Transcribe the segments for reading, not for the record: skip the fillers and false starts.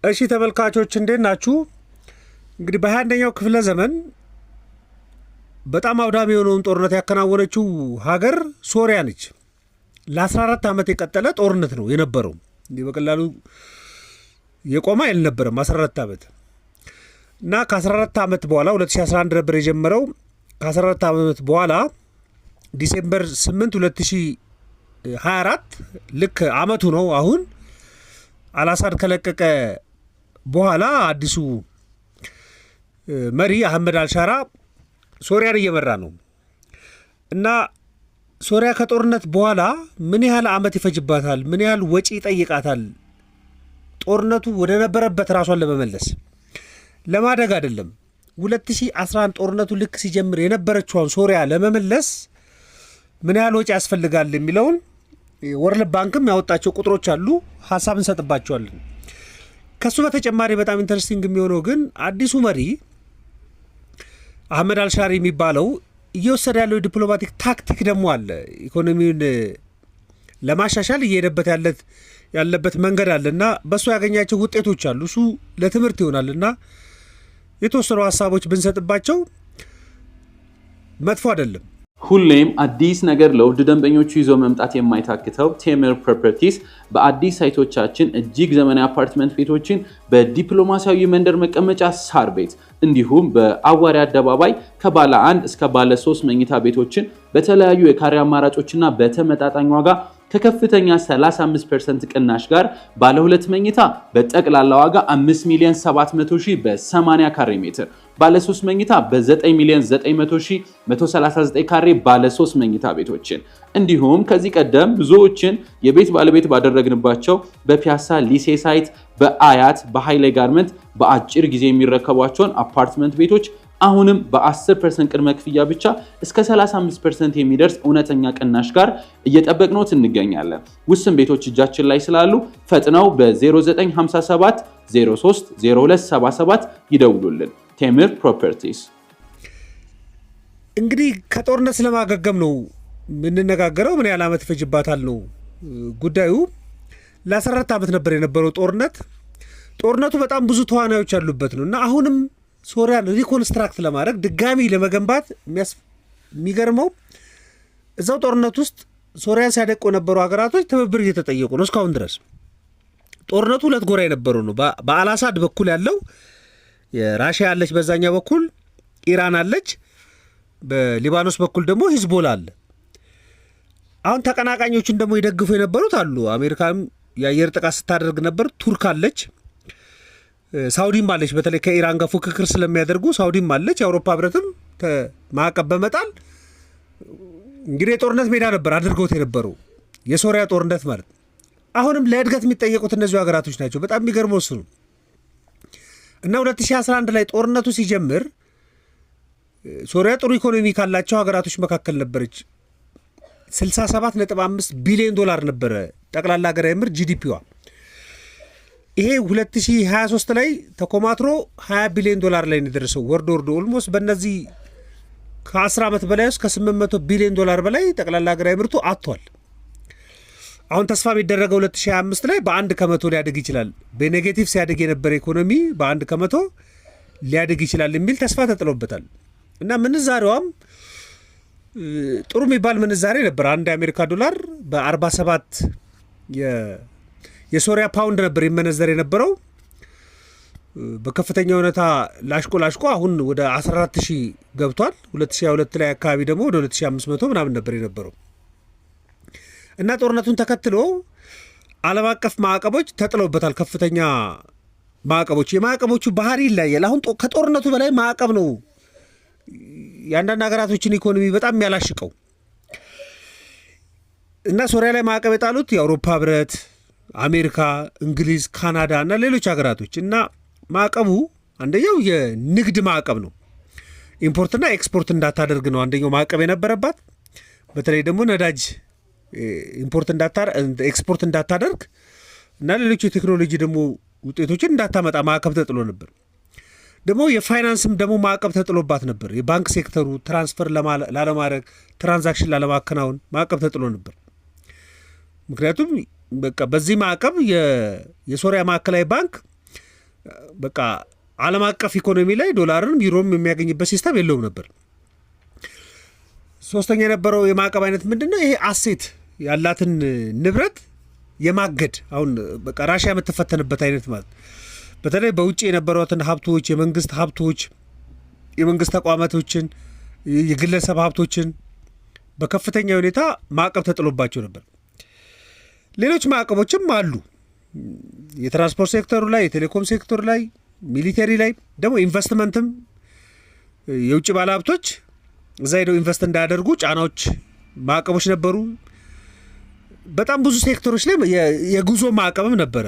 እሺ ተመልካቾች እንዴት ናችሁ? እንግዲህ በ21ኛው ክፍለ ዘመን በጣም አውዳሚ የሆነውን ጦርነት ያከናወነችው ሀገር ሶሪያ ነች። ለ14 ዓመት የቀጠለ ጦርነት ነው የነበረው። እንዲህ በቀላሉ የቆመ አልነበረም 14 ዓመት እና ከ14 ዓመት በኋላ 2011 ነበር የጀመረው። ከ14 ዓመት በኋላ ዲሴምበር 8 2024 ልክ አመቱ ነው አሁን አልአሳድ ከለቀቀ በኋላ አዲሱ መሪ አህመድ አልሻራ ሶሪያን እየመራ ነው እና ሶሪያ ከጦርነት በኋላ ምን ያህል አመት ይፈጅባታል? ምን ያህል ወጪ ይጠይቃታል? ጦርነቱ ወደ ነበረበት ራሷን ለመመለስ ለማደግ አይደለም 2011 ጦርነቱ ልክ ሲጀምር የነበረችውን ሶሪያ ለመመለስ ምን ያህል ወጪ ያስፈልጋል የሚለውን ወርልድ ባንክም ያወጣቸው ቁጥሮች አሉ። ሀሳብ እንሰጥባቸዋለን። ከሱ በተጨማሪ በጣም ኢንተረስቲንግ የሚሆነው ግን አዲሱ መሪ አህመድ አልሻሪ የሚባለው እየወሰደ ያለው የዲፕሎማቲክ ታክቲክ ደግሞ አለ። ኢኮኖሚውን ለማሻሻል እየሄደበት ያለበት መንገድ አለ እና በእሱ ያገኛቸው ውጤቶች አሉ። እሱ ለትምህርት ይሆናልና የተወሰኑ ሀሳቦች ብንሰጥባቸው መጥፎ አይደለም። ሁሌም አዲስ ነገር ለውድ ደንበኞቹ ይዞ መምጣት የማይታክተው ቴምር ፕሮፐርቲስ በአዲስ ሳይቶቻችን እጅግ ዘመናዊ አፓርትመንት ቤቶችን በዲፕሎማሲያዊ መንደር መቀመጫ ሳር ቤት እንዲሁም በአዋሪ አደባባይ ከባለ 1 እስከ ባለ 3 መኝታ ቤቶችን በተለያዩ የካሬ አማራጮችና በተመጣጣኝ ዋጋ ከከፍተኛ 35% ቅናሽ ጋር ባለ 2 መኝታ በጠቅላላ ዋጋ 5,700,000 በ80 ካሬ ሜትር፣ ባለ 3 መኝታ በ9,900,000 139 ካሬ ባለ 3 መኝታ ቤቶችን እንዲሁም ከዚህ ቀደም ብዙዎችን የቤት ባለቤት ባደረግንባቸው በፒያሳ ሊሴ ሳይት፣ በአያት፣ በሃይሌ ጋርመንት በአጭር ጊዜ የሚረከቧቸውን አፓርትመንት ቤቶች አሁንም በ10% ቅድመ ክፍያ ብቻ እስከ 35% የሚደርስ እውነተኛ ቅናሽ ጋር እየጠበቅነዎት እንገኛለን። ውስን ቤቶች እጃችን ላይ ስላሉ ፈጥነው በ0957 03 0277 ይደውሉልን። ቴምር ፕሮፐርቲስ። እንግዲህ ከጦርነት ስለማገገም ነው የምንነጋገረው። ምን ያህል ዓመት ይፈጅባታል ነው ጉዳዩ። ለ14 ዓመት ነበር የነበረው ጦርነቱ በጣም ብዙ ተዋናዮች ያሉበት ነው እና አሁንም ሶሪያን ሪኮንስትራክት ለማድረግ ድጋሚ ለመገንባት የሚገርመው እዛው ጦርነት ውስጥ ሶሪያን ሲያደቁ የነበሩ ሀገራቶች ትብብር እየተጠየቁ ነው። እስካሁን ድረስ ጦርነቱ ሁለት ጎራ የነበረው ነው። በአልአሳድ በኩል ያለው የራሽያ አለች፣ በዛኛው በኩል ኢራን አለች፣ በሊባኖስ በኩል ደግሞ ሂዝቦላ አለ። አሁን ተቀናቃኞችን ደግሞ ይደግፉ የነበሩት አሉ። አሜሪካም የአየር ጥቃት ስታደርግ ነበር። ቱርክ አለች፣ ሳውዲም አለች። በተለይ ከኢራን ጋር ፉክክር ስለሚያደርጉ ሳውዲም አለች። የአውሮፓ ህብረትም ማዕቀብ በመጣል እንግዲህ የጦርነት ሜዳ ነበር አድርገውት የነበረው የሶሪያ ጦርነት ማለት። አሁንም ለእድገት የሚጠየቁት እነዚሁ ሀገራቶች ናቸው። በጣም የሚገርመው እሱ ነው እና 2011 ላይ ጦርነቱ ሲጀምር ሶሪያ ጥሩ ኢኮኖሚ ካላቸው ሀገራቶች መካከል ነበረች። 67.5 ቢሊዮን ዶላር ነበረ ጠቅላላ ሀገራዊ ምርት ጂዲፒዋ። ይሄ 2023 ላይ ተኮማትሮ 20 ቢሊዮን ዶላር ላይ እንደደረሰው ወርዶ ኦልሞስት በእነዚህ ከ10 ዓመት በላይ ውስጥ ከ800 ቢሊዮን ዶላር በላይ ጠቅላላ ሀገራዊ ምርቱ አጥቷል። አሁን ተስፋ የሚደረገው 2025 ላይ በ1 ከመቶ ሊያድግ ይችላል። በኔጌቲቭ ሲያድግ የነበረ ኢኮኖሚ በ1 ከመቶ ሊያድግ ይችላል የሚል ተስፋ ተጥሎበታል እና ምንዛሬዋም ጥሩ የሚባል ምንዛሬ ነበር። አንድ የአሜሪካ ዶላር በ47 የሶሪያ ፓውንድ ነበር ይመነዘር የነበረው። በከፍተኛ ሁኔታ ላሽቆ አሁን ወደ 14,000 ገብቷል። 2022 ላይ አካባቢ ደግሞ ወደ 2500 ምናምን ነበር የነበረው እና ጦርነቱን ተከትሎ ዓለም አቀፍ ማዕቀቦች ተጥለውበታል። ከፍተኛ ማዕቀቦች። የማዕቀቦቹ ባህሪ ይለያያል። አሁን ከጦርነቱ በላይ ማዕቀብ ነው የአንዳንድ ሀገራቶችን ኢኮኖሚ በጣም የሚያላሽቀው እና ሶሪያ ላይ ማዕቀብ የጣሉት የአውሮፓ ህብረት፣ አሜሪካ፣ እንግሊዝ፣ ካናዳ እና ሌሎች ሀገራቶች እና ማዕቀቡ አንደኛው የንግድ ማዕቀብ ነው። ኢምፖርትና ኤክስፖርት እንዳታደርግ ነው አንደኛው ማዕቀብ የነበረባት። በተለይ ደግሞ ነዳጅ ኤክስፖርት እንዳታደርግ እና ሌሎች የቴክኖሎጂ ደግሞ ውጤቶችን እንዳታመጣ ማዕቀብ ተጥሎ ነበር። ደግሞ የፋይናንስም ደግሞ ማዕቀብ ተጥሎባት ነበር። የባንክ ሴክተሩ ትራንስፈር ላለማድረግ፣ ትራንዛክሽን ላለማከናወን ማዕቀብ ተጥሎ ነበር። ምክንያቱም በቃ በዚህ ማዕቀብ የሶሪያ ማዕከላዊ ባንክ በቃ ዓለም አቀፍ ኢኮኖሚ ላይ ዶላርን ዩሮም የሚያገኝበት ሲስተም የለውም ነበር። ሶስተኛ የነበረው የማዕቀብ አይነት ምንድነው? ይሄ አሴት ያላትን ንብረት የማገድ አሁን በቃ ራሽያ የምትፈተንበት አይነት ማለት በተለይ በውጭ የነበሩትን ሀብቶች፣ የመንግስት ሀብቶች፣ የመንግስት ተቋማቶችን፣ የግለሰብ ሀብቶችን በከፍተኛ ሁኔታ ማዕቀብ ተጥሎባቸው ነበር። ሌሎች ማዕቀቦችም አሉ። የትራንስፖርት ሴክተሩ ላይ፣ የቴሌኮም ሴክተሩ ላይ፣ ሚሊተሪ ላይ ደግሞ ኢንቨስትመንትም የውጭ ባለሀብቶች እዛ ሄደው ኢንቨስት እንዳያደርጉ ጫናዎች፣ ማዕቀቦች ነበሩ። በጣም ብዙ ሴክተሮች ላይ የጉዞ ማዕቀብም ነበረ።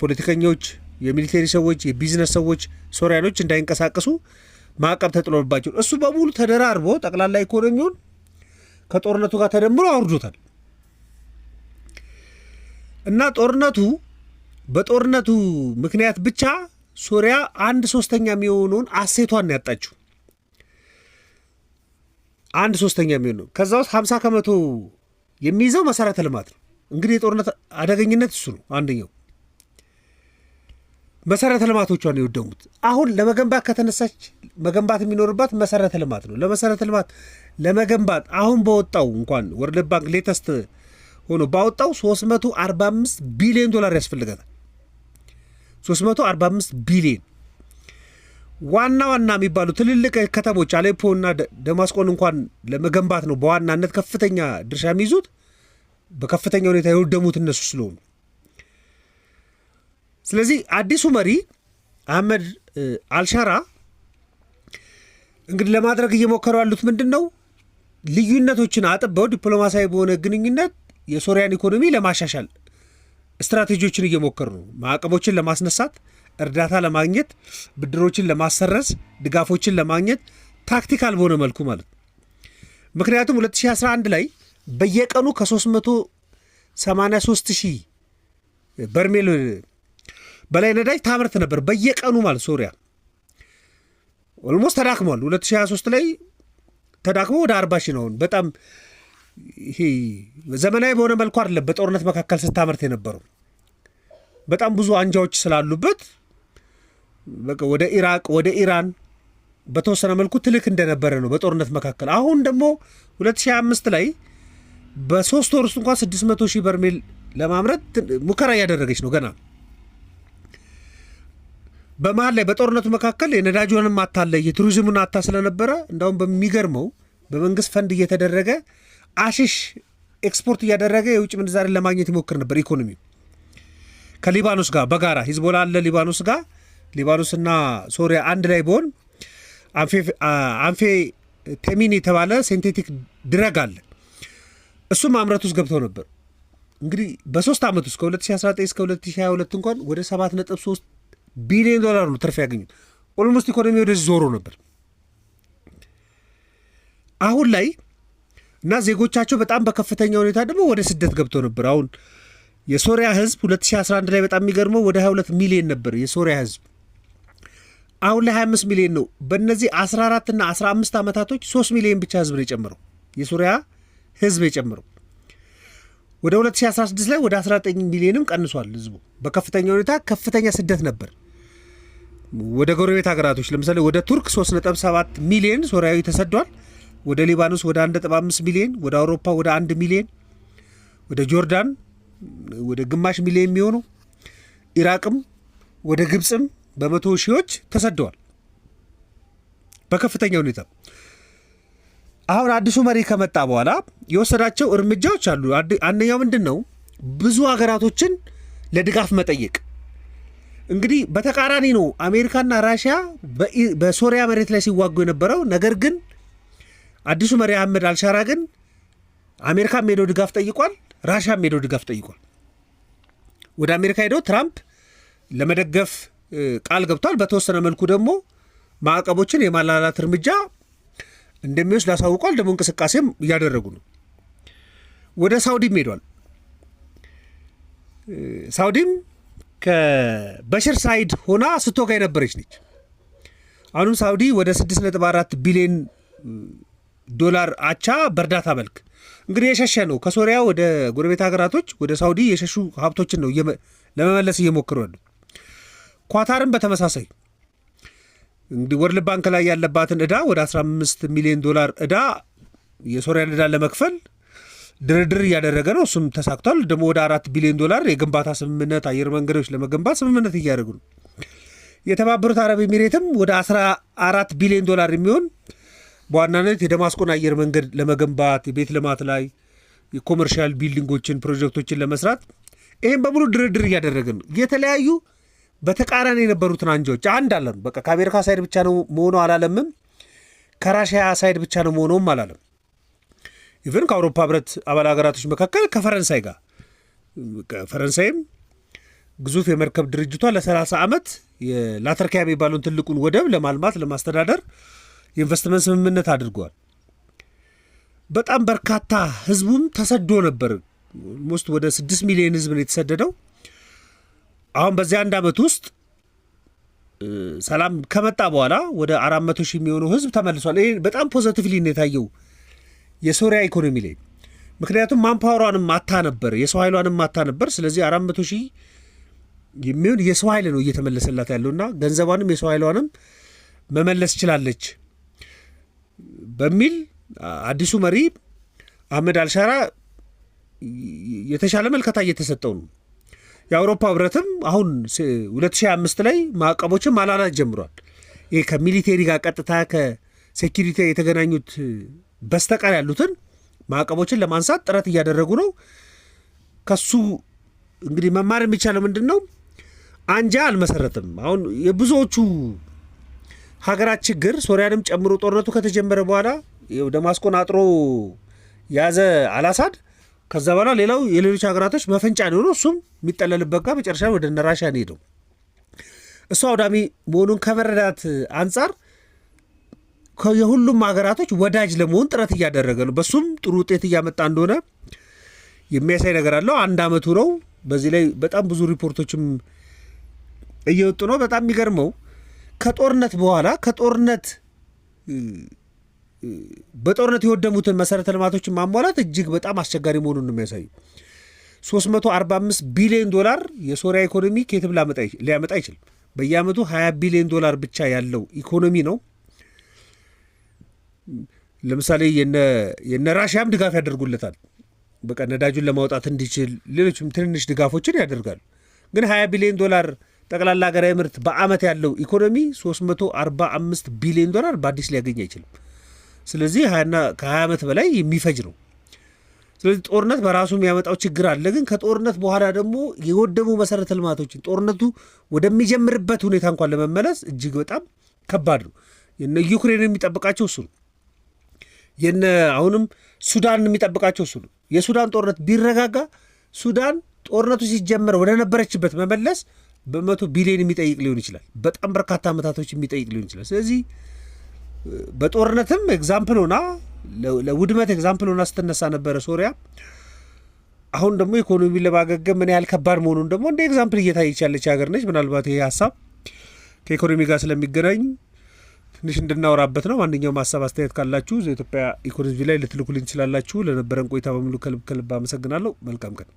ፖለቲከኞች፣ የሚሊቴሪ ሰዎች፣ የቢዝነስ ሰዎች ሶሪያኖች እንዳይንቀሳቀሱ ማዕቀብ ተጥሎባቸው እሱ በሙሉ ተደራርቦ ጠቅላላ ኢኮኖሚውን ከጦርነቱ ጋር ተደምሮ አውርዶታል። እና በጦርነቱ ምክንያት ብቻ ሶሪያ 1/3 የሚሆነውን አሴቷን ያጣችው 1/3 የሚሆነው ከዛ ውስጥ 50% የሚይዘው መሰረተ ልማት ነው። እንግዲህ የጦርነት አደገኝነት እሱ ነው። አንደኛው መሰረተ ልማቶቿን የወደሙት። አሁን ለመገንባት ከተነሳች መገንባት የሚኖርባት መሰረተ ልማት ነው። ለመሰረተ ልማት ለመገንባት አሁን በወጣው እንኳን ወርልድ ባንክ ሌተስት ሆኖ ባወጣው $345 ቢሊዮን ያስፈልጋታል። 345 ቢሊዮን። ዋና የሚባሉ ትልልቅ ከተሞች አሌፖ እና ደማስቆን እንኳን ለመገንባት ነው በዋናነት ከፍተኛ ድርሻ የሚይዙት። በከፍተኛ ሁኔታ የወደሙት እነሱ ስለሆኑ፣ ስለዚህ አዲሱ መሪ አህመድ አልሻራ እንግዲህ ለማድረግ እየሞከሩ ያሉት ምንድን ነው? ልዩነቶችን አጥበው ዲፕሎማሲያዊ በሆነ ግንኙነት የሶሪያን ኢኮኖሚ ለማሻሻል ስትራቴጂዎችን እየሞከሩ ነው። ማዕቀቦችን ለማስነሳት፣ እርዳታ ለማግኘት፣ ብድሮችን ለማሰረዝ፣ ድጋፎችን ለማግኘት ታክቲካል በሆነ መልኩ ማለት ነው። ምክንያቱም 2011 ላይ በየቀኑ ከ383,000 በርሜል በላይ ነዳጅ ታምርት ነበር በየቀኑ ማለት ሶሪያ ኦልሞስት ተዳክሟል። 2023 ላይ ተዳክሞ ወደ 40,000 ነው። በጣም ይሄ ዘመናዊ በሆነ መልኩ አይደለም በጦርነት መካከል ስታመርት የነበረው። በጣም ብዙ አንጃዎች ስላሉበት በቃ ወደ ኢራቅ ወደ ኢራን በተወሰነ መልኩ ትልክ እንደነበረ ነው በጦርነት መካከል። አሁን ደግሞ 2025 ላይ በ3 ወር ውስጥ እንኳን 600,000 በርሜል ለማምረት ሙከራ እያደረገች ነው ገና። በመሀል ላይ በጦርነቱ መካከል የነዳጁንም አታለ የቱሪዝሙን አታ ስለነበረ እንዳውም በሚገርመው በመንግስት ፈንድ እየተደረገ አሽሽ ኤክስፖርት እያደረገ የውጭ ምንዛሬን ለማግኘት ይሞክር ነበር። ኢኮኖሚ ከሊባኖስ ጋር በጋራ ሂዝቦላ አለ ሊባኖስ ጋር፣ ሊባኖስና ሶሪያ አንድ ላይ በሆን አንፌ ቴሚን የተባለ ሴንቴቲክ ድረግ አለ። እሱም ማምረት ውስጥ ገብተው ነበር። እንግዲህ በ3 ዓመት ውስጥ ከ2019 እስከ 2022 እንኳን ወደ $7.3 ቢሊዮን ነው ትርፍ ያገኙት። ኦልሞስት ኢኮኖሚ ወደዚህ ዞሮ ነበር አሁን ላይ እና ዜጎቻቸው በጣም በከፍተኛ ሁኔታ ደግሞ ወደ ስደት ገብተው ነበር። አሁን የሶሪያ ህዝብ 2011 ላይ በጣም የሚገርመው ወደ 22 ሚሊዮን ነበር የሶሪያ ህዝብ። አሁን ላይ 25 ሚሊዮን ነው። በእነዚህ 14 እና 15 ዓመታቶች 3 ሚሊዮን ብቻ ህዝብ ነው የጨመረው የሶሪያ ህዝብ የጨመረው። ወደ 2016 ላይ ወደ 19 ሚሊዮንም ቀንሷል ህዝቡ። በከፍተኛ ሁኔታ ከፍተኛ ስደት ነበር ወደ ጎረቤት ሀገራቶች። ለምሳሌ ወደ ቱርክ 3.7 ሚሊዮን ሶሪያዊ ተሰዷል። ወደ ሊባኖስ ወደ 1.5 ሚሊዮን፣ ወደ አውሮፓ ወደ 1 ሚሊዮን፣ ወደ ጆርዳን ወደ ግማሽ ሚሊዮን የሚሆኑ፣ ኢራቅም ወደ ግብፅም በመቶ ሺዎች ተሰደዋል በከፍተኛ ሁኔታ። አሁን አዲሱ መሪ ከመጣ በኋላ የወሰዳቸው እርምጃዎች አሉ። አንደኛው ምንድን ነው? ብዙ ሀገራቶችን ለድጋፍ መጠየቅ። እንግዲህ በተቃራኒ ነው አሜሪካና ራሽያ በሶሪያ መሬት ላይ ሲዋጉ የነበረው። ነገር ግን አዲሱ መሪ አህመድ አልሻራ ግን አሜሪካም ሄደው ድጋፍ ጠይቋል፣ ራሽያም ሄደው ድጋፍ ጠይቋል። ወደ አሜሪካ ሄደው ትራምፕ ለመደገፍ ቃል ገብቷል። በተወሰነ መልኩ ደግሞ ማዕቀቦችን የማላላት እርምጃ እንደሚወስድ አሳውቋል። ደግሞ እንቅስቃሴም እያደረጉ ነው። ወደ ሳውዲም ሄዷል። ሳውዲም ከበሽር ሳይድ ሆና ስትወጋ የነበረች ነች። አሁንም ሳውዲ ወደ 6.4 ቢሊዮን ዶላር አቻ በእርዳታ መልክ እንግዲህ የሸሸ ነው ከሶሪያ ወደ ጎረቤት ሀገራቶች ወደ ሳውዲ የሸሹ ሀብቶችን ነው ለመመለስ እየሞከሩ ያሉ። ኳታርም በተመሳሳይ እንግዲህ ወርልድ ባንክ ላይ ያለባትን ዕዳ ወደ 15 ሚሊዮን ዶላር ዕዳ የሶሪያን ዕዳ ለመክፈል ድርድር እያደረገ ነው። እሱም ተሳክቷል። ደግሞ ወደ 4 ቢሊዮን ዶላር የግንባታ ስምምነት አየር መንገዶች ለመገንባት ስምምነት እያደረጉ ነው። የተባበሩት አረብ ኤሚሬትም ወደ 14 ቢሊዮን ዶላር የሚሆን በዋናነት የደማስቆን አየር መንገድ ለመገንባት የቤት ልማት ላይ የኮመርሻል ቢልዲንጎችን ፕሮጀክቶችን ለመስራት ይህም በሙሉ ድርድር እያደረገ ነው። የተለያዩ በተቃራኒ የነበሩትን አንጃዎች አንድ አለም። በቃ ከአሜሪካ ሳይድ ብቻ ነው መሆኑ አላለምም፣ ከራሽያ ሳይድ ብቻ ነው መሆኑም አላለም። ኢቨን ከአውሮፓ ህብረት አባል ሀገራቶች መካከል ከፈረንሳይ ጋር ፈረንሳይም ግዙፍ የመርከብ ድርጅቷ ለ30 ዓመት የላተርኪያ የሚባለውን ትልቁን ወደብ ለማልማት ለማስተዳደር የኢንቨስትመንት ስምምነት አድርገዋል። በጣም በርካታ ህዝቡም ተሰዶ ነበር። ሞስት ወደ 6 ሚሊዮን ህዝብ ነው የተሰደደው። አሁን በዚህ አንድ ዓመት ውስጥ ሰላም ከመጣ በኋላ ወደ 400 ሺህ የሚሆነው ህዝብ ተመልሷል። ይህ በጣም ፖዘቲቭሊ ነው የታየው የሶሪያ ኢኮኖሚ ላይ። ምክንያቱም ማንፓወሯንም ማታ ነበር፣ የሰው ኃይሏንም ማታ ነበር። ስለዚህ 400 ሺህ የሚሆን የሰው ኃይል ነው እየተመለሰላት ያለውና ገንዘቧንም የሰው ኃይሏንም መመለስ ችላለች በሚል አዲሱ መሪ አህመድ አልሻራ የተሻለ መልከታ እየተሰጠው ነው። የአውሮፓ ህብረትም አሁን 2025 ላይ ማዕቀቦችን ማላላት ጀምሯል። ይህ ከሚሊቴሪ ጋር ቀጥታ ከሴኪሪቲ የተገናኙት በስተቀር ያሉትን ማዕቀቦችን ለማንሳት ጥረት እያደረጉ ነው። ከሱ እንግዲህ መማር የሚቻለው ምንድን ነው? አንጃ አልመሰረትም። አሁን የብዙዎቹ ሀገራት ችግር ሶሪያንም ጨምሮ ጦርነቱ ከተጀመረ በኋላ ደማስቆን አጥሮ ያዘ አልአሳድ። ከዛ በኋላ ሌላው የሌሎች ሀገራቶች መፈንጫ ነው። እሱም የሚጠለልበት ጋር መጨረሻ ወደ ራሽያ ነው ሄደው። እሱ አውዳሚ መሆኑን ከመረዳት አንጻር የሁሉም ሀገራቶች ወዳጅ ለመሆን ጥረት እያደረገ ነው። በሱም ጥሩ ውጤት እያመጣ እንደሆነ የሚያሳይ ነገር አለው። አንድ ዓመቱ ነው። በዚህ ላይ በጣም ብዙ ሪፖርቶችም እየወጡ ነው። በጣም የሚገርመው ከጦርነት በኋላ በጦርነት የወደሙትን መሰረተ ልማቶችን ማሟላት እጅግ በጣም አስቸጋሪ መሆኑን ነው የሚያሳዩ። 345 ቢሊዮን ዶላር የሶሪያ ኢኮኖሚ ከየትም ሊያመጣ አይችልም። በየዓመቱ 20 ቢሊዮን ዶላር ብቻ ያለው ኢኮኖሚ ነው። ለምሳሌ የነ ራሽያም ድጋፍ ያደርጉለታል። በቃ ነዳጁን ለማውጣት እንዲችል ሌሎችም ትንንሽ ድጋፎችን ያደርጋሉ። ግን 20 ቢሊዮን ዶላር ጠቅላላ ሀገራዊ ምርት በአመት ያለው ኢኮኖሚ 345 ቢሊዮን ዶላር በአዲስ ሊያገኝ አይችልም። ስለዚህ ከ20 ዓመት በላይ የሚፈጅ ነው። ስለዚህ ጦርነት በራሱ የሚያመጣው ችግር አለ። ግን ከጦርነት በኋላ ደግሞ የወደሙ መሰረተ ልማቶችን ጦርነቱ ወደሚጀምርበት ሁኔታ እንኳን ለመመለስ እጅግ በጣም ከባድ ነው። የነ ዩክሬን የሚጠብቃቸው እሱ ነው። አሁንም ሱዳን የሚጠብቃቸው እሱ ነው። የሱዳን ጦርነት ቢረጋጋ ሱዳን ጦርነቱ ሲጀመር ወደ ነበረችበት መመለስ በ100 ቢሊዮን የሚጠይቅ ሊሆን ይችላል። በጣም በርካታ ዓመታቶች የሚጠይቅ ሊሆን ይችላል። ስለዚህ በጦርነትም ኤግዛምፕል ሆና ለውድመት ኤግዛምፕል ሆና ስትነሳ ነበረ ሶሪያ። አሁን ደግሞ ኢኮኖሚ ለማገገም ምን ያህል ከባድ መሆኑን ደግሞ እንደ ኤግዛምፕል እየታየች ያለች ሀገር ነች። ምናልባት ይሄ ሀሳብ ከኢኮኖሚ ጋር ስለሚገናኝ ትንሽ እንድናወራበት ነው። ማንኛውም ሀሳብ አስተያየት ካላችሁ ኢትዮጵያ ኢኮኖሚ ላይ ልትልኩልኝ ትችላላችሁ። ለነበረን ቆይታ በሙሉ ከልብ አመሰግናለሁ። መልካም ቀን።